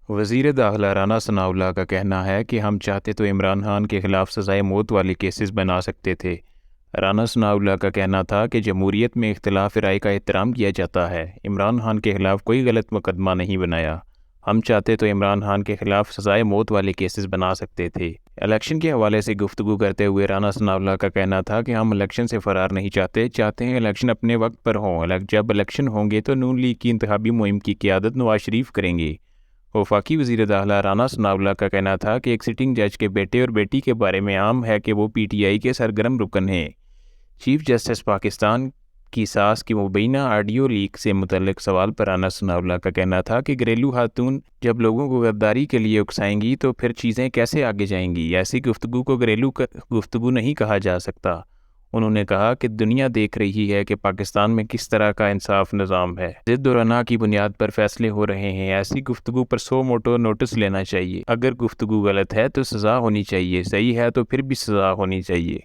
وزیر داخلہ رانا ثناء اللہ کا کہنا ہے کہ ہم چاہتے تو عمران خان کے خلاف سزائے موت والے کیسز بنا سکتے تھے۔ رانا ثناء اللہ کا کہنا تھا کہ جمہوریت میں اختلاف رائے کا احترام کیا جاتا ہے۔ عمران خان کے خلاف کوئی غلط مقدمہ نہیں بنایا۔ ہم چاہتے تو عمران خان کے خلاف سزائے موت والے کیسز بنا سکتے تھے۔ الیکشن کے حوالے سے گفتگو کرتے ہوئے رانا ثناء اللہ کا کہنا تھا کہ ہم الیکشن سے فرار نہیں چاہتے ہیں الیکشن اپنے وقت پر ہوں۔ جب الیکشن ہوں گے تو نون لیگ کی انتخابی مہم کی قیادت نواز شریف کریں گے۔ وفاقی وزیر داخلہ رانا ثناء اللہ کا کہنا تھا کہ ایک سٹنگ جج کے بیٹے اور بیٹی کے بارے میں عام ہے کہ وہ پی ٹی آئی کے سرگرم رکن ہیں۔ چیف جسٹس پاکستان کی ساس کی مبینہ آڈیو لیک سے متعلق سوال پر رانا ثناء اللہ کا کہنا تھا کہ گھریلو خاتون جب لوگوں کو غداری کے لیے اکسائیں گی تو پھر چیزیں کیسے آگے جائیں گی؟ ایسی گفتگو کو گھریلو گفتگو نہیں کہا جا سکتا۔ انہوں نے کہا کہ دنیا دیکھ رہی ہے کہ پاکستان میں کس طرح کا انصاف نظام ہے۔ ضد اور انا کی بنیاد پر فیصلے ہو رہے ہیں۔ ایسی گفتگو پر 100 موٹو نوٹس لینا چاہیے۔ اگر گفتگو غلط ہے تو سزا ہونی چاہیے، صحیح ہے تو پھر بھی سزا ہونی چاہیے۔